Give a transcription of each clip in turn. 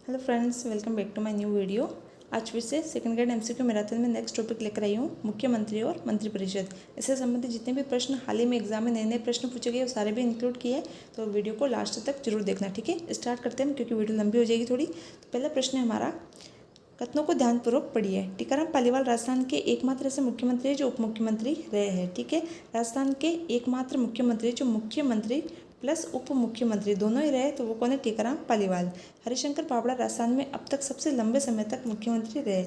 Hello friends, welcome back to my new video. आज फिर से सेकंड ग्रेड एमसीक्यू मैराथन में नेक्स्ट टॉपिक लेकर आई हूँ, मुख्यमंत्री और मंत्रिपरिषद। इससे संबंधित जितने भी प्रश्न हाल ही में एग्जाम में नए नए प्रश्न पूछे गए वो सारे भी इंक्लूड किए हैं, तो वीडियो को लास्ट तक जरूर देखना। ठीक है, स्टार्ट करते हैं क्योंकि वीडियो लंबी हो जाएगी थोड़ी। तो पहला प्रश्न है हमारा, कथनों को ध्यानपूर्वक पढ़िए। टीकाराम पालीवाल राजस्थान के एकमात्र ऐसे मुख्यमंत्री जो उप मुख्यमंत्री रहे हैं। ठीक है, राजस्थान के एकमात्र मुख्यमंत्री जो मुख्यमंत्री प्लस उप मुख्यमंत्री दोनों ही रहे, तो वो कौन है? टीकाराम पालीवाल। हरिशंकर बावड़ा राजस्थान में अब तक सबसे लंबे समय तक मुख्यमंत्री रहे।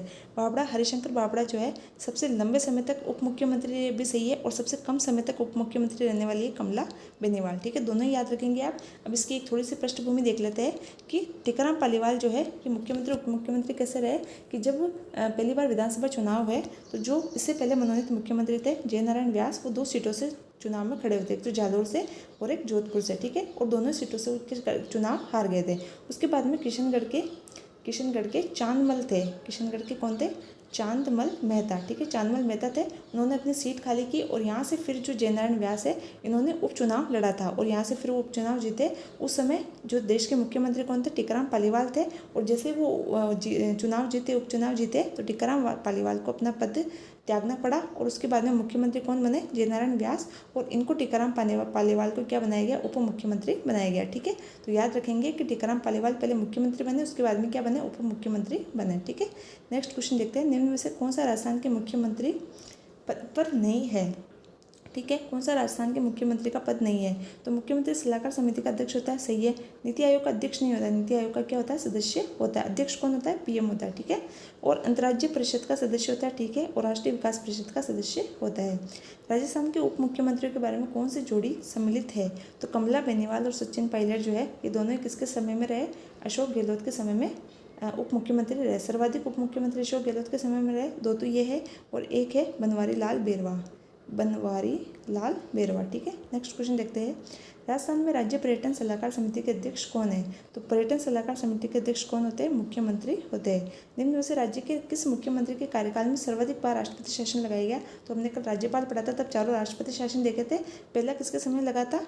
हरिशंकर बावड़ा जो है सबसे लंबे समय तक उप मुख्यमंत्री भी सही है, और सबसे कम समय तक उप मुख्यमंत्री रहने वाली है कमला बेनीवाल। ठीक है, दोनों ही याद रखेंगे आप। अब इसकी एक थोड़ी सी पृष्ठभूमि देख लेते हैं कि टीकाराम पालीवाल जो है ये मुख्यमंत्री उप मुख्यमंत्री कैसे रहे। कि जब पहली बार विधानसभा चुनाव है, तो जो इससे पहले मनोनीत मुख्यमंत्री थे जयनारायण व्यास, वो 2 सीटों से चुनाव में खड़े हुए थे, एक तो जालोर से और एक जोधपुर से। ठीक है, और दोनों सीटों से उनके चुनाव हार गए थे। उसके बाद में किशनगढ़ के चांदमल थे। किशनगढ़ के कौन थे? चांदमल मेहता। ठीक है, चांदमल मेहता थे। उन्होंने अपनी सीट खाली की और यहाँ से फिर जो जयनारायण व्यास है, इन्होंने उपचुनाव लड़ा था और यहाँ से फिर वो उपचुनाव जीते। उस समय जो देश के मुख्यमंत्री कौन थे? टीकाराम पालीवाल थे। और जैसे वो उपचुनाव जीते, तो टीकाराम पालीवाल को अपना पद त्यागना पड़ा और उसके बाद में मुख्यमंत्री कौन बने? जयनारायण व्यास। और इनको टीकाराम पालीवाल को क्या बनाया गया? उप मुख्यमंत्री बनाया गया। ठीक है, तो याद रखेंगे कि टीकाराम पालीवाल पहले मुख्यमंत्री बने, उसके बाद में क्या बने? उप मुख्यमंत्री बने। ठीक है, नेक्स्ट क्वेश्चन देखते हैं, निम्न में से कौन सा राजस्थान के मुख्यमंत्री पद पर नहीं है? ठीक है, कौन सा राजस्थान के मुख्यमंत्री का पद नहीं है? तो मुख्यमंत्री सलाहकार समिति का अध्यक्ष होता है, सही है। नीति आयोग का अध्यक्ष नहीं होता है, नीति आयोग का क्या होता है? सदस्य होता है। अध्यक्ष कौन होता है? पीएम होता है। ठीक है, और अंतर्राज्यीय परिषद का सदस्य होता है। ठीक है, और राष्ट्रीय विकास परिषद का सदस्य होता है। राजस्थान के उप मुख्यमंत्रियों के बारे में कौन सी जोड़ी सम्मिलित है? तो कमला बेनीवाल और सचिन पायलट जो है, ये दोनों ही किसके समय में रहे? अशोक गहलोत के समय में उप मुख्यमंत्री रहे। सर्वाधिक उप मुख्यमंत्री अशोक गहलोत के समय में रहे, 2 तो ये है, और एक है बनवारी लाल बेरवा। ठीक है, नेक्स्ट क्वेश्चन देखते हैं, राजस्थान में राज्य पर्यटन सलाहकार समिति के अध्यक्ष कौन है? तो पर्यटन सलाहकार समिति के अध्यक्ष कौन होते हैं? मुख्यमंत्री होते हैं। निम्न में से राज्य के किस मुख्यमंत्री के कार्यकाल में सर्वाधिक बार राष्ट्रपति शासन लगाया गया? तो हमने कल राज्यपाल पढ़ा था, तब चारों राष्ट्रपति शासन देखे थे। पहला किसके समय लगा था?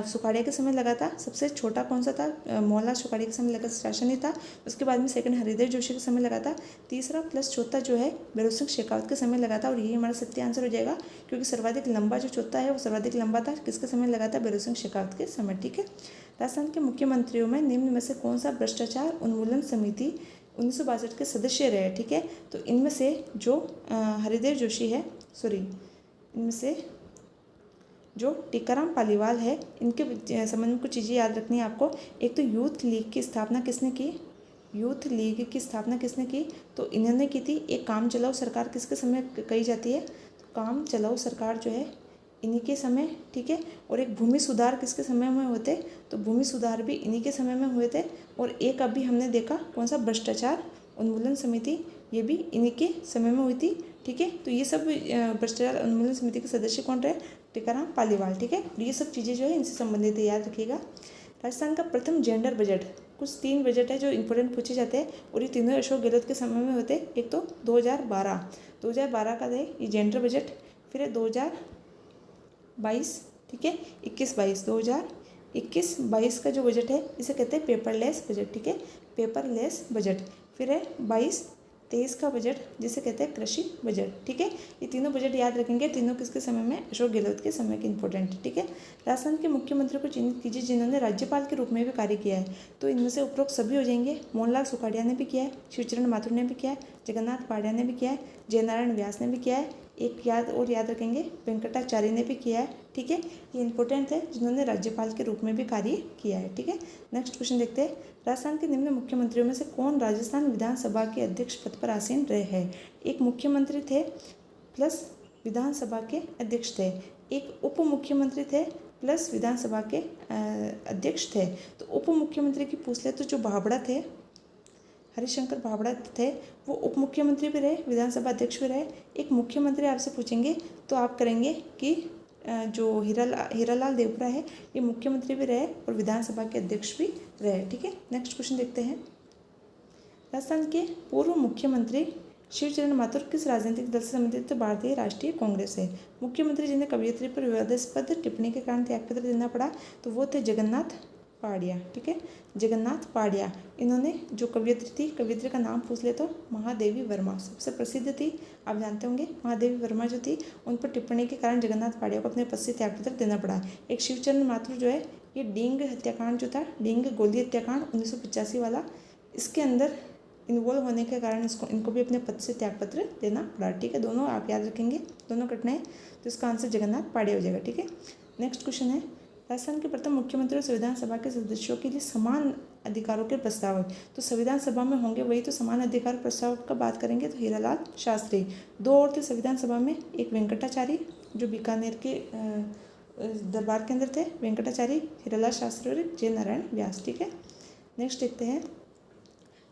सुखाड़िया के समय लगा था। सबसे छोटा कौन सा था? मोहनलाल सुखाड़िया के समय लगा शासन ही था। उसके बाद में सेकंड हरिदेव जोशी के समय लगा था। तीसरा प्लस चौथा जो है भैरों सिंह शेखावत के समय लगा था, और यही हमारा सत्य आंसर हो जाएगा, क्योंकि सर्वाधिक लंबा जो चौथा है वो सर्वाधिक लंबा था, किसके समय लगा था? भैरों सिंह शेखावत के समय। ठीक है, राजस्थान के मुख्यमंत्रियों में निम्न में से कौन सा भ्रष्टाचार उन्मूलन समिति 1962 के सदस्य रहे? ठीक है, तो इनमें से जो हरिदेव जोशी है, इनमें से जो टीकाराम पालीवाल है, इनके संबंध में कुछ चीज़ें याद रखनी है आपको। एक तो यूथ लीग की स्थापना किसने की? तो इन्होंने की थी। एक काम चलाओ सरकार किसके समय कही जाती है? तो काम चलाओ सरकार जो है इन्हीं के समय। ठीक है, और एक भूमि सुधार किसके समय में हुए थे? तो भूमि सुधार भी इन्हीं के समय में हुए थे। और एक अभी हमने देखा कौन सा? भ्रष्टाचार उन्मूलन समिति, ये भी इन्हीं के समय में हुई थी। ठीक है, तो ये सब भ्रष्टाचार उन्मूलन समिति के सदस्य कौन रहे? टीकाराम पालीवाल। ठीक है, ये सब चीज़ें जो है इनसे संबंधित है, याद रखिएगा। राजस्थान का प्रथम जेंडर बजट, कुछ 3 बजट है जो इंपॉर्टेंट पूछे जाते हैं, और ये तीनों अशोक गहलोत के समय में होते हैं। एक तो 2012 का है ये जेंडर बजट, फिर है 2022, ठीक है, 2021-22 का जो बजट है इसे कहते हैं पेपरलेस बजट। ठीक है, पेपरलेस बजट। फिर है 22-23 का बजट जिसे कहते हैं कृषि बजट। ठीक है, ये तीनों बजट याद रखेंगे, तीनों किसके समय में? अशोक गहलोत के समय के इंपॉर्टेंट। ठीक है, राजस्थान के मुख्यमंत्री को चिन्हित कीजिए जिन्होंने राज्यपाल के रूप में भी कार्य किया है। तो इनमें से उपरोक्त सभी हो जाएंगे। मोहनलाल सुखाड़िया ने भी किया है, शिवचरण माथुर ने भी किया है, जगन्नाथ पांड्या ने भी किया है, जयनारायण व्यास ने भी किया है, एक याद रखेंगे, वेंकटाचार्य ने भी किया है। ठीक है, ये इंपॉर्टेंट है जिन्होंने राज्यपाल के रूप में भी कार्य किया है। ठीक है, नेक्स्ट क्वेश्चन देखते हैं, राजस्थान के निम्न मुख्यमंत्रियों में से कौन राजस्थान विधानसभा के अध्यक्ष पद पर आसीन रहे हैं? एक मुख्यमंत्री थे प्लस विधानसभा के अध्यक्ष थे, एक उप मुख्यमंत्री थे प्लस विधानसभा के अध्यक्ष थे। तो उप मुख्यमंत्री की पूछ ले तो जो बावड़ा थे, हरिशंकर बावड़ा थे, वो उप मुख्यमंत्री भी रहे, विधानसभा अध्यक्ष भी रहे। एक मुख्यमंत्री आपसे पूछेंगे तो आप करेंगे कि जो हीरालाल देवपुरा है, ये मुख्यमंत्री भी रहे और विधानसभा के अध्यक्ष भी रहे। ठीक है, नेक्स्ट क्वेश्चन देखते हैं, राजस्थान के पूर्व मुख्यमंत्री शिवचरण माथुर किस राजनीतिक दल से संबंधित? भारतीय राष्ट्रीय कांग्रेस है। मुख्यमंत्री जिन्हें कवयित्री पर विवादास्पद टिप्पणी के कारण त्यागपत्र देना पड़ा, तो वो थे जगन्नाथ पाड़िया, ठीक है, जगन्नाथ पाड़िया। इन्होंने जो कवयित्री थी, कवयित्री का नाम पूछ ले तो महादेवी वर्मा सबसे प्रसिद्ध थी, आप जानते होंगे। महादेवी वर्मा जो थी उन पर टिप्पणी के कारण जगन्नाथ पाड़िया को अपने पद से त्यागपत्र देना पड़ा। एक शिवचरण माथुर जो है, ये डींग हत्याकांड जो था, डींग गोली हत्याकांड 1985 वाला, इसके अंदर इन्वॉल्व होने के कारण इनको भी अपने पद से त्यागपत्र देना पड़ा, ठीक है। दोनों आप याद रखेंगे, दोनों घटनाएं, तो इसका आंसर जगन्नाथ पाड़िया हो जाएगा, ठीक है। नेक्स्ट क्वेश्चन है, राजस्थान के प्रथम मुख्यमंत्री और संविधान सभा के सदस्यों के लिए समान अधिकारों के प्रस्ताव है। तो संविधान सभा में होंगे वही तो समान अधिकार प्रस्ताव का बात करेंगे तो हीरालाल शास्त्री। दो और थे संविधान सभा में, एक वेंकटाचारी जो बीकानेर के दरबार के अंदर थे, वेंकटाचारी, हीरालाल शास्त्री और जे नारायण व्यास, ठीक है। नेक्स्ट देखते हैं,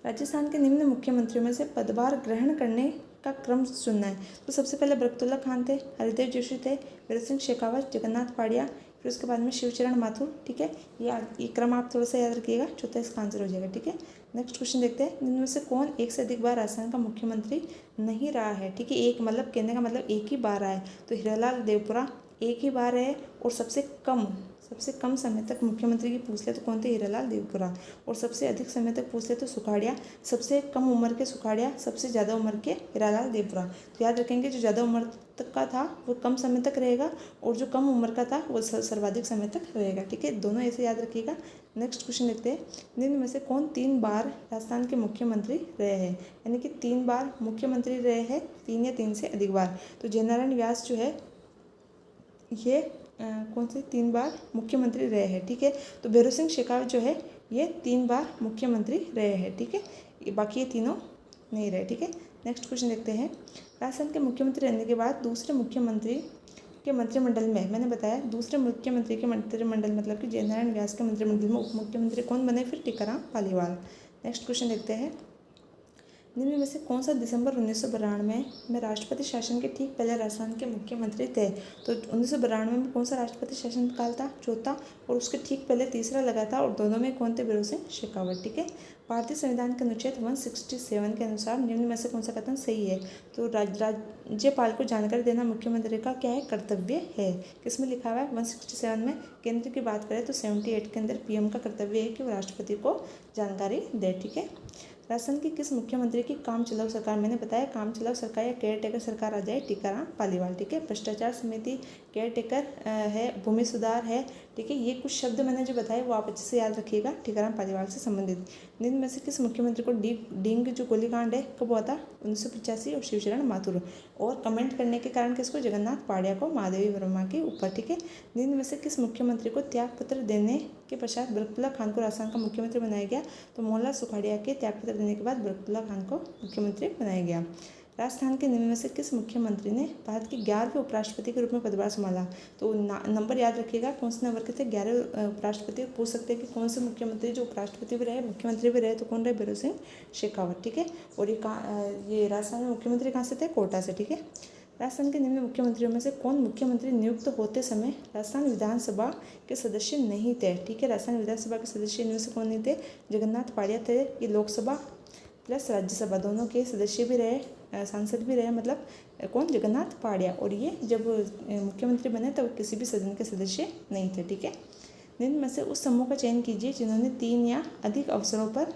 राजस्थान के निम्न मुख्यमंत्रियों में से पदभार ग्रहण करने का क्रम चुनना है। तो सबसे पहले बरकतुल्ला खान थे, हरिदेव जोशी थे, वीर सिंह शेखावत, जगन्नाथ पाड़िया, फिर उसके बाद में शिवचरण माथुर, ठीक है। ये क्रम आप थोड़ा सा याद रखिएगा, चौथा इसका आंसर हो जाएगा, ठीक है। नेक्स्ट क्वेश्चन देखते हैं, इनमें से कौन एक से अधिक बार राजस्थान का मुख्यमंत्री नहीं रहा है, ठीक है। एक मतलब कहने का मतलब एक ही बार रहा है, तो हीरालाल देवपुरा एक ही बार है, और सबसे कम समय तक मुख्यमंत्री की पूछ ले तो कौन थे, हीरालाल देवपुरा, और सबसे अधिक समय तक पूछ ले तो सुखाड़िया, सबसे कम उम्र के सुखाड़िया, सबसे ज़्यादा उम्र के हीरालाल देवपुरा। तो याद रखेंगे, जो ज़्यादा उम्र तक का था वो कम समय तक रहेगा, और जो कम उम्र का था वो सर्वाधिक समय तक रहेगा, ठीक है। दोनों ऐसे याद रखिएगा। नेक्स्ट क्वेश्चन देखते हैं, निम्न में से कौन 3 बार राजस्थान के मुख्यमंत्री रहे हैं, यानी कि 3 बार मुख्यमंत्री रहे हैं, 3 या 3 से अधिक बार। तो जे नारायण व्यास जो है ये कौन से 3 बार मुख्यमंत्री रहे हैं, ठीक है। तो भैरव सिंह शेखावत जो है ये 3 बार मुख्यमंत्री रहे हैं, ठीक है। बाकी ये तीनों नहीं रहे, ठीक है। नेक्स्ट क्वेश्चन देखते हैं, राजस्थान के मुख्यमंत्री रहने के बाद दूसरे मुख्यमंत्री के मंत्रिमंडल में, मैंने बताया दूसरे मुख्यमंत्री के मंत्रिमंडल मतलब कि जे नारायण व्यास के मंत्रिमंडल में उप मुख्यमंत्री कौन बने, फिर टीकाराम पालीवाल। नेक्स्ट क्वेश्चन देखते हैं, निम्न में से कौन सा दिसंबर 1992 में राष्ट्रपति शासन के ठीक पहले राजस्थान के मुख्यमंत्री थे। तो 1992 में कौन सा राष्ट्रपति शासन काल था, चौथा, और उसके ठीक पहले तीसरा लगा था, और दोनों में कौन थे, भीम सिंह शेखावत, ठीक है। भारतीय संविधान के अनुच्छेद 167 के अनुसार निम्न में से कौन सा कथन सही है। तो राज्यपाल को जानकारी देना मुख्यमंत्री का क्या है, कर्तव्य है। किसमें लिखा हुआ है, 167 में। केंद्र की बात करें तो 78 के अंदर पीएम का कर्तव्य है कि वो राष्ट्रपति को जानकारी दे, ठीक है। राजस्थान की किस मुख्यमंत्री की काम चलाऊ सरकार, मैंने बताया काम चलाऊ सरकार या केयर टेकर सरकार आ जाए, टीकाराम पालीवाल, ठीक है। भ्रष्टाचार समिति, केयर टेकर है, भूमि सुधार है, ठीक है। ये कुछ शब्द मैंने जो बताए वो आप अच्छे से याद रखिएगा, टीकाराम पालीवाल से संबंधित। निम्न में से किस मुख्यमंत्री को डींग जो गोलीकांड है कब हुआ था, 1985, और शिवचरण माथुर, और कमेंट करने के कारण किसको, जगन्नाथ पाड़िया को महादेवी वर्मा के ऊपर, ठीक है। निम्न में से किस मुख्यमंत्री को त्यागपत्र देने के पश्चात बरकतुल्ला खान को राजस्थान का मुख्यमंत्री बनाया गया। तो मोहनलाल सुखाड़िया के त्यागपत्र देने के बाद बरकतुल्ला खान को मुख्यमंत्री बनाया गया। राजस्थान के निम्न में से किस मुख्यमंत्री ने भारत के 11वें उपराष्ट्रपति के रूप में पदभार संभाला। तो नंबर याद रखिएगा, कौन से नंबर के थे, 11वें उपराष्ट्रपति। पूछ सकते हैं कि कौन से मुख्यमंत्री जो उपराष्ट्रपति भी रहे, मुख्यमंत्री भी रहे, तो कौन रहे, भीम सिंह शेखावत, ठीक है। और ये राजस्थान में मुख्यमंत्री कहाँ से थे, कोटा से, ठीक है। राजस्थान के निम्न मुख्यमंत्रियों में से कौन मुख्यमंत्री नियुक्त होते समय राजस्थान विधानसभा के सदस्य नहीं थे, ठीक है। राजस्थान विधानसभा के सदस्य इनमें से कौन नहीं थे, जगन्नाथ पाड़िया थे। ये लोकसभा प्लस राज्यसभा दोनों के सदस्य भी रहे, सांसद भी रहे, मतलब कौन, जगन्नाथ पाड़िया। और ये जब मुख्यमंत्री बने तब किसी भी सदन के सदस्य नहीं थे, ठीक है। निम्न में से उस समूह का चयन कीजिए जिन्होंने 3 या अधिक अवसरों पर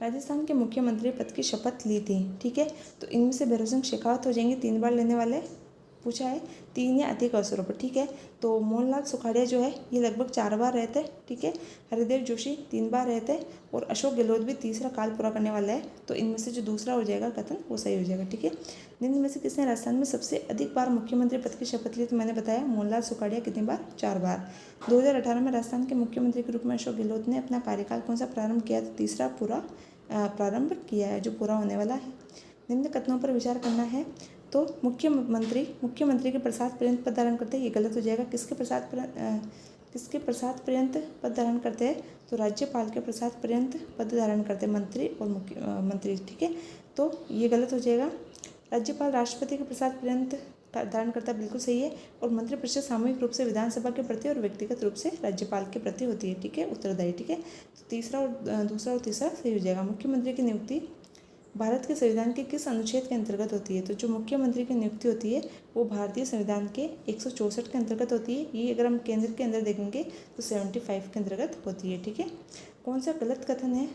राजस्थान के मुख्यमंत्री पद की शपथ ली थी, ठीक है। तो इनमें से भीम सिंह शेखावत हो जाएंगे, 3 बार लेने वाले, पूछा है 3 या अधिक अवसरों पर, ठीक है। तो मोहनलाल सुखाड़िया जो है ये लगभग 4 बार रहते हैं, ठीक है। हरिदेव जोशी 3 बार रहते हैं, और अशोक गहलोत भी तीसरा काल पूरा करने वाला है। तो इनमें से जो दूसरा हो जाएगा कथन वो सही हो जाएगा, ठीक है। निम्न में से किसने राजस्थान में सबसे अधिक बार मुख्यमंत्री पद की शपथ ली। तो मैंने बताया मोहनलाल सुखाड़िया कितनी बार, 4 बार। 2018 में राजस्थान के मुख्यमंत्री के रूप में अशोक गहलोत ने अपना कार्यकाल कौन सा प्रारंभ किया। तो तीसरा पूरा प्रारंभ किया है, जो पूरा होने वाला है। निम्न कथनों पर विचार करना है। तो मुख्यमंत्री के प्रसाद पर्यंत पद धारण करते हैं, ये गलत हो जाएगा। किसके प्रसाद पर्यंत पद धारण करते हैं। तो राज्यपाल के प्रसाद पर्यंत पद धारण करते हैं मंत्री और मंत्री, ठीक है। तो ये गलत हो जाएगा। राज्यपाल राष्ट्रपति के प्रसाद पर्यंत धारण करता बिल्कुल सही है। और मंत्रिपरिषद सामूहिक रूप से विधानसभा के प्रति और व्यक्तिगत रूप से राज्यपाल के प्रति होती है, ठीक है, उत्तरदायी, ठीक है। तो तीसरा और दूसरा और तीसरा सही हो जाएगा। मुख्यमंत्री की नियुक्ति भारत के संविधान के किस अनुच्छेद के अंतर्गत होती है? तो जो मुख्यमंत्री की नियुक्ति होती है वो भारतीय संविधान के 164 के अंतर्गत होती है। ये अगर हम केंद्र के अंदर देखेंगे तो 75 के अंतर्गत होती है। ठीक है, कौन सा गलत कथन है?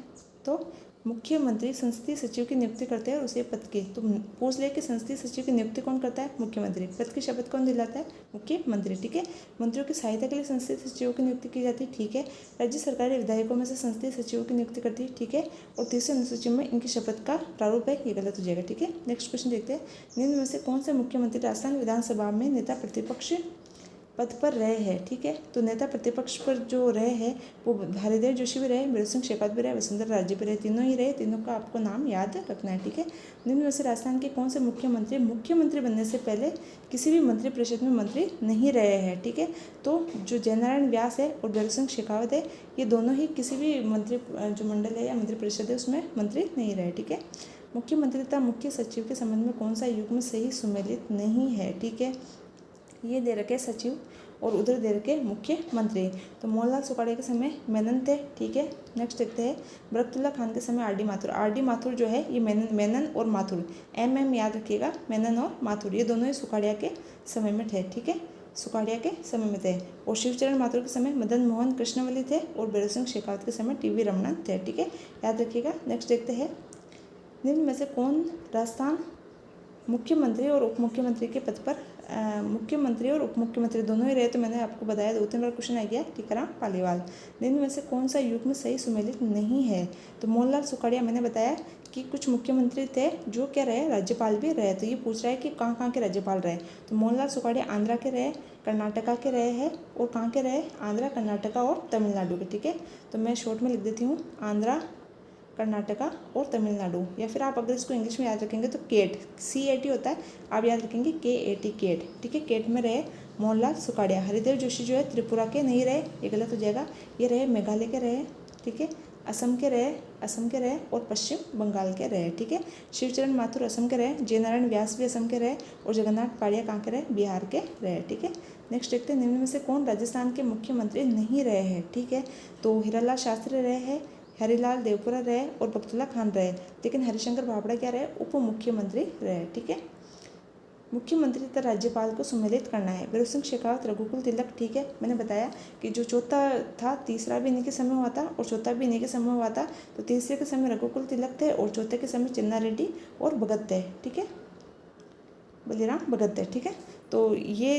तो मुख्यमंत्री संसदीय सचिव की नियुक्ति करते हैं और उसे पद की, तो पूछ ले कि संसदीय सचिव की नियुक्ति कौन करता है? मुख्यमंत्री। पद की शपथ कौन दिलाता है? मुख्यमंत्री। ठीक है, मंत्रियों की सहायता के लिए संसदीय सचिवों की नियुक्ति की जाती है। ठीक है, राज्य सरकारें विधायकों में से संसदीय सचिवों की नियुक्ति करती है। ठीक है, और तीसरे अनुसूची में इनकी शपथ का प्रारूप है, ये गलत हो जाएगा। ठीक है, नेक्स्ट क्वेश्चन देखते हैं, निम्न में से कौन से मुख्यमंत्री राजस्थान विधानसभा में नेता प्रतिपक्ष पद पर रहे हैं? ठीक है, तो नेता प्रतिपक्ष पर जो रहे हैं वो हरिदेव जोशी भी रहे, बीरेन्द्र सिंह शेखावत भी रहे, वसुंधरा राजे भी रहे, तीनों ही रहे। तीनों का आपको नाम याद रखना है। ठीक है, निम्न में से राजस्थान के कौन से मुख्यमंत्री बनने से पहले किसी भी मंत्रिपरिषद में मंत्री नहीं रहे हैं? ठीक है, तो जो जयनारायण व्यास है और बीरेन्द्र सिंह शेखावत है, ये दोनों ही किसी भी मंत्री जो मंडल है या मंत्रिपरिषद है उसमें मंत्री नहीं रहे। ठीक है, मुख्यमंत्री तथा मुख्य सचिव के संबंध में कौन सा युग्म सही सुमेलित नहीं है? ठीक है, ये दे रखे सचिव और उधर दे रखे मुख्यमंत्री। तो मोहनलाल सुखाड़िया के समय मेनन थे। ठीक है, नेक्स्ट देखते हैं, बरकतुल्ला खान के समय आर.डी. माथुर। आर.डी. माथुर जो है ये मेनन और माथुर, एम याद रखिएगा, मेनन और माथुर ये दोनों ही सुखाड़िया के समय में थे। ठीक है, सुखाड़िया के समय में थे। और शिवचरण माथुर के समय मदन मोहन कृष्णवली थे और बीरेन्द्र सिंह शेखावत के समय टी.वी. रमणन थे। ठीक है, याद रखिएगा। नेक्स्ट देखते हैं, निम्न में से कौन राजस्थान मुख्यमंत्री और उप मुख्यमंत्री के पद पर मुख्यमंत्री और उप मुख्यमंत्री दोनों ही रहे? तो मैंने आपको बताया 2-3 बार क्वेश्चन आ गया। टीकाराम पालीवाल। निम्न में से कौन सा युग्म सही सुमेलित नहीं है? तो मोहनलाल सुखाड़िया, मैंने बताया कि कुछ मुख्यमंत्री थे जो क्या रहे, राज्यपाल भी रहे। तो ये पूछ रहा है कि कहाँ कहाँ के राज्यपाल रहे? तो मोहनलाल सुखाड़िया आंध्रा के रहे, कर्नाटका के रहे हैं, और कहाँ के रहे? आंध्रा, कर्नाटका और तमिलनाडु के। ठीक है, तो मैं शॉर्ट में लिख देती हूँ, आंध्रा, कर्नाटका और तमिलनाडु। या फिर आप अगर इसको इंग्लिश में याद रखेंगे तो केट, CAT होता है, आप याद रखेंगे KAT, केट। ठीक है, केट में रहे मोहनलाल सुखाड़िया। हरिदेव जोशी जो है त्रिपुरा के नहीं रहे, ये गलत हो जाएगा। ये रहे मेघालय के रहे। ठीक है, असम के रहे और पश्चिम बंगाल के रहे। ठीक है, शिवचरण माथुर असम के रहे, जयनारायण व्यास भी असम के रहे, और जगन्नाथ पाड़िया कहाँ के रहे? बिहार के रहे। ठीक है, नेक्स्ट देखते हैं, निम्न में से कौन राजस्थान के मुख्यमंत्री नहीं रहे हैं? ठीक है, तो हीरालाल शास्त्री रहे हैं, हरिलाल देवपुरा रहे और बख्तुल्ला खान रहे, लेकिन हरिशंकर भाभड़ा क्या रहे? उप मुख्यमंत्री रहे। ठीक है, मुख्यमंत्री तथा राज्यपाल को सुमेलित करना है। बीरेन्द्र सिंह शेखावत, रघुकुल तिलक। ठीक है, मैंने बताया कि जो चौथा था, तीसरा भी इन्हीं के समय हुआ था और चौथा भी इन्हीं के समय हुआ था। तो तीसरे के समय रघुकुल तिलक थे और चौथे के समय चिन्ना रेड्डी और भगत थे। ठीक है, बलिराम भगत थे। ठीक है, तो ये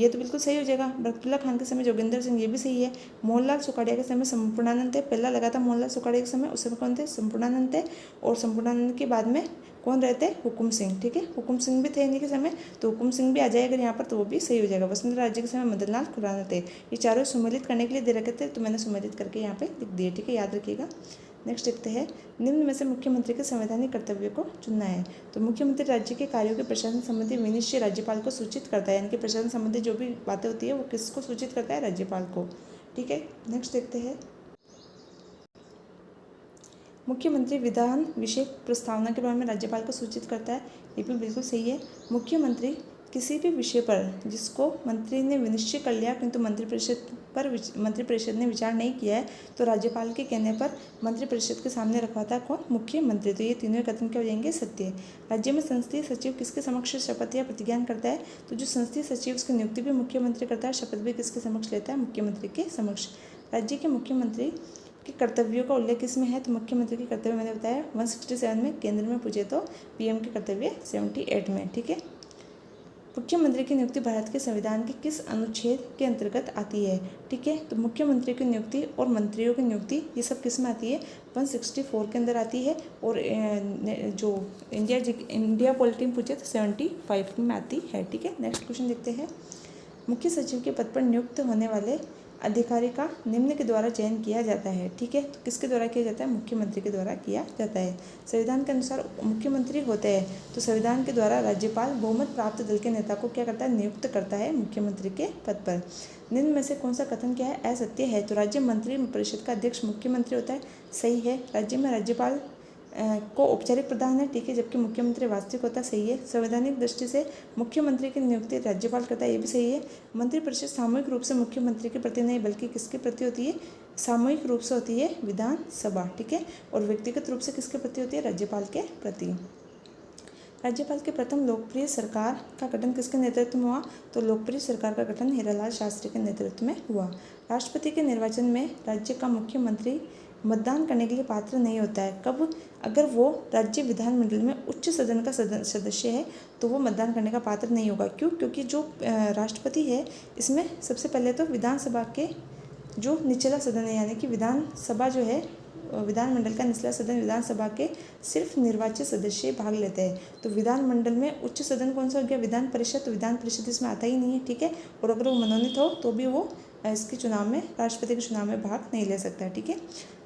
तो बिल्कुल सही हो जाएगा। बरकतुल्ला खान के समय जोगिंदर सिंह, ये भी सही है। मोहनलाल सुखाड़िया के समय संपूर्णानंद थे, पहला लगा था मोहनलाल सुखाड़िया के समय, उस समय कौन थे? संपूर्णानंद थे। और संपूर्णानंद के बाद में कौन रहते? हुकुम सिंह। ठीक है, हुकुम सिंह भी थे इन्हीं के समय, तो हुकुम सिंह भी आ जाएगा अगर यहाँ पर, तो वो भी सही हो जाएगा। वसुंधरा राजे के समय मदन लाल खुराना थे। ये चारों सुमेलित करने के लिए दे रखे थे, तो मैंने सुमेलित करके यहाँ पे लिख दिए। ठीक है, याद रखिएगा। नेक्स्ट देखते हैं, निम्न में से मुख्यमंत्री के संवैधानिक कर्तव्य को चुनना है। तो मुख्यमंत्री राज्य के कार्यों के प्रशासन संबंधी विनिश्चय राज्यपाल को सूचित करता है, यानी कि प्रशासन संबंधी जो भी बातें होती है वो किसको सूचित करता है? राज्यपाल को। ठीक है, नेक्स्ट देखते हैं, मुख्यमंत्री विधान विषय प्रस्तावना के बारे में राज्यपाल को सूचित करता है, ये भी बिल्कुल सही है। मुख्यमंत्री किसी भी विषय पर जिसको मंत्री ने विनिश्चय कर लिया किंतु मंत्रिपरिषद ने विचार नहीं किया है, तो राज्यपाल के कहने पर मंत्रिपरिषद के सामने रखवाता कौन? मुख्यमंत्री। तो ये तीनों कथन क्या हो जाएंगे? सत्य। राज्य में संसदीय सचिव किसके समक्ष शपथ या प्रतिज्ञान करता है? तो जो संसदीय सचिव उसकी नियुक्ति भी मुख्यमंत्री करता है, शपथ भी किसके समक्ष लेता है? मुख्यमंत्री के समक्ष। राज्य के मुख्यमंत्री के कर्तव्यों का उल्लेख किसमें है? तो मुख्यमंत्री के कर्तव्य मैंने बताया 167 में, केंद्र में पूछे तो PM के कर्तव्य 78 में। ठीक है, मुख्यमंत्री की नियुक्ति भारत के संविधान के किस अनुच्छेद के अंतर्गत आती है? ठीक है, तो मुख्यमंत्री की नियुक्ति और मंत्रियों की नियुक्ति ये सब किस में आती है? 164 के अंदर आती है, और जो इंडिया पॉलिटी में पूछे तो 75 में आती है। ठीक है, नेक्स्ट क्वेश्चन देखते हैं, मुख्य सचिव के पद पर नियुक्त होने वाले अधिकारी का निम्न के द्वारा चयन किया जाता है। ठीक है, तो किसके द्वारा किया जाता है? मुख्यमंत्री के द्वारा किया जाता है। संविधान के अनुसार मुख्यमंत्री होते हैं, तो संविधान के द्वारा राज्यपाल बहुमत प्राप्त दल के नेता को क्या करता है? नियुक्त करता है मुख्यमंत्री के पद पर। निम्न में से कौन सा कथन क्या है? असत्य है। तो राज्य मंत्री परिषद का अध्यक्ष मुख्यमंत्री होता है, सही है। राज्य में राज्यपाल को औपचारिक प्रधान है, ठीक है, जबकि मुख्यमंत्री वास्तविक होता है, सही है। संवैधानिक दृष्टि से मुख्यमंत्री की नियुक्ति राज्यपाल करता है, ये भी सही है। मंत्रिपरिषद सामूहिक रूप से मुख्यमंत्री के प्रति नहीं बल्कि किसके प्रति होती है? सामूहिक रूप से होती है विधानसभा, ठीक है, और व्यक्तिगत रूप से किसके प्रति होती है? राज्यपाल के प्रति। राज्यपाल के प्रथम लोकप्रिय सरकार का गठन किसके नेतृत्व में हुआ? तो लोकप्रिय सरकार का गठन हीरालाल शास्त्री के नेतृत्व में हुआ। राष्ट्रपति के निर्वाचन में राज्य का मुख्यमंत्री मतदान करने के लिए पात्र नहीं होता है। कब? अगर वो राज्य विधानमंडल में उच्च सदन का सदस्य है तो वो मतदान करने का पात्र नहीं होगा। क्यों? क्योंकि जो राष्ट्रपति है इसमें सबसे पहले तो विधानसभा के जो निचला सदन है, यानी कि विधानसभा जो है, विधानमंडल का निचला सदन विधानसभा के सिर्फ निर्वाचित सदस्य भाग लेते हैं। तो विधानमंडल में उच्च सदन कौन सा हो गया? विधान परिषद। तो विधान परिषद इसमें आता ही नहीं है, ठीक है, और अगर वो मनोनीत हो तो भी वो इसके चुनाव में, राष्ट्रपति के चुनाव में भाग नहीं ले सकता है, ठीक है।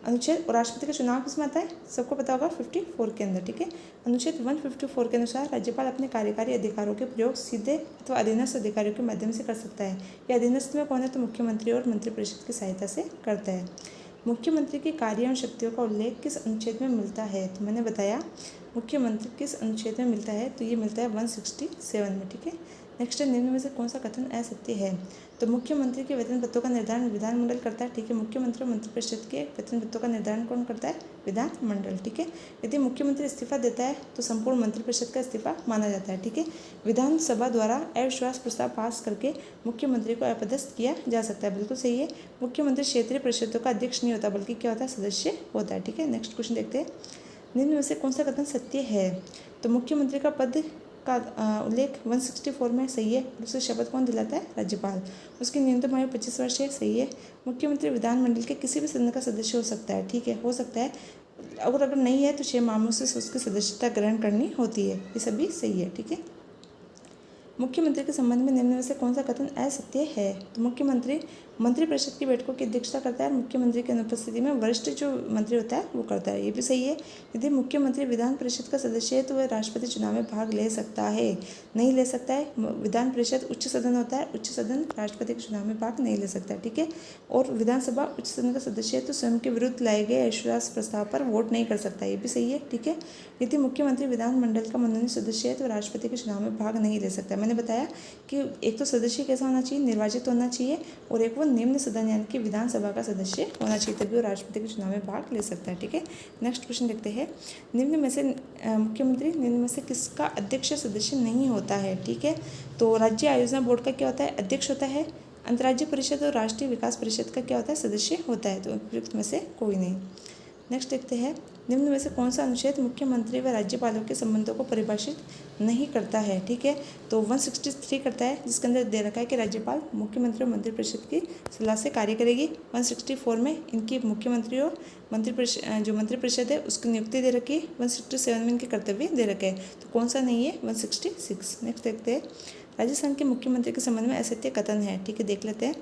अनुच्छेद, और राष्ट्रपति का चुनाव किसमें आता है? सबको पता होगा 54 के अंदर, ठीक है। अनुच्छेद 154 के अनुसार राज्यपाल अपने कार्यकारी अधिकारों के प्रयोग सीधे अथवा अधीनस्थ अधिकारियों के माध्यम से कर सकता है। यह अधीनस्थ में कौन है? तो मुख्यमंत्री और मंत्रिपरिषद की सहायता से करता है। मुख्यमंत्री की कार्य एवं शक्तियों का उल्लेख किस अनुच्छेद में मिलता है? तो मैंने बताया मुख्यमंत्री किस अनुच्छेद में मिलता है, तो ये मिलता है 167 में, ठीक है। नेक्स्ट है, निम्न में से कौन सा कथन असत्य है? तो मुख्यमंत्री के वेतन भत्तों का निर्धारण विधानमंडल करता है, ठीक है। मुख्यमंत्री और मंत्रिपरिषद के वेतन भत्तों का निर्धारण कौन करता है? विधानमंडल, ठीक है। यदि मुख्यमंत्री इस्तीफा देता है तो संपूर्ण मंत्रिपरिषद का इस्तीफा माना जाता है, ठीक है। विधानसभा द्वारा अविश्वास प्रस्ताव पास करके मुख्यमंत्री को अपदस्थ किया जा सकता है, बिल्कुल सही है। मुख्यमंत्री क्षेत्रीय परिषदों का अध्यक्ष नहीं होता बल्कि क्या होता है? सदस्य होता है, ठीक है। नेक्स्ट क्वेश्चन देखते हैं, निम्न में से कौन सा कथन सत्य है? तो मुख्यमंत्री का पद का उल्लेख 164 में सही है। दूसरी शपथ कौन दिलाता है? राज्यपाल। उसकी न्यूनतम आयु 25 वर्ष है, सही है। मुख्यमंत्री विधानमंडल के किसी भी सदन का सदस्य हो सकता है, ठीक है, हो सकता है। अगर नहीं है तो 6 मामलों से उसकी सदस्यता ग्रहण करनी होती है, ये सभी सही है, ठीक है। मुख्यमंत्री के संबंध में निम्न में से कौन सा कथन असत्य है? तो मुख्यमंत्री मंत्रिपरिषद की बैठकों की अध्यक्षता करता है और मुख्यमंत्री की अनुपस्थिति में वरिष्ठ जो मंत्री होता है वो करता है, ये भी सही है। यदि मुख्यमंत्री विधान परिषद का सदस्य है तो वह राष्ट्रपति चुनाव में भाग ले सकता है, नहीं ले सकता है। विधान परिषद उच्च सदन होता है, उच्च सदन राष्ट्रपति के चुनाव में भाग नहीं ले सकता है, ठीक है। और विधानसभा उच्च सदन का सदस्य है तो स्वयं के विरुद्ध लाए गए अविश्वास प्रस्ताव पर वोट नहीं कर सकता, ये भी सही है, ठीक है। यदि मुख्यमंत्री विधानमंडल का मनोनीत सदस्य है तो राष्ट्रपति के चुनाव में भाग नहीं ले सकता। मैंने बताया कि एक तो सदस्य कैसा होना चाहिए? निर्वाचित होना चाहिए, और एक वो निम्न सदन यानी कि विधानसभा का सदस्य होना चाहिए, तभी वो राष्ट्रपति के चुनाव में भाग ले सकता है, ठीक है। नेक्स्ट क्वेश्चन देखते हैं, निम्न में से मुख्यमंत्री निम्न में से किसका अध्यक्ष सदस्य नहीं होता है? ठीक है, तो राज्य आयोजना बोर्ड का क्या होता है? अध्यक्ष होता है। अंतर्राज्यीय परिषद और राष्ट्रीय विकास परिषद का क्या होता है? सदस्य होता है। तो उपयुक्त में से कोई नहीं। नेक्स्ट देखते हैं, निम्न में से कौन सा अनुच्छेद मुख्यमंत्री व राज्यपालों के संबंधों को परिभाषित नहीं करता है? ठीक है, तो 163 करता है, जिसके अंदर दे रखा है कि राज्यपाल मुख्यमंत्री और मंत्रिपरिषद की सलाह से कार्य करेगी। 164 में इनकी मुख्यमंत्री और मंत्रिपरिषद जो मंत्रिपरिषद है उसकी नियुक्ति दे रखी है। 167 में इनके कर्तव्य दे रखे हैं, तो कौन सा नहीं है? 166। नेक्स्ट देखते हैं, राजस्थान के मुख्यमंत्री के संबंध में असत्य कथन है। ठीक है, देख लेते हैं।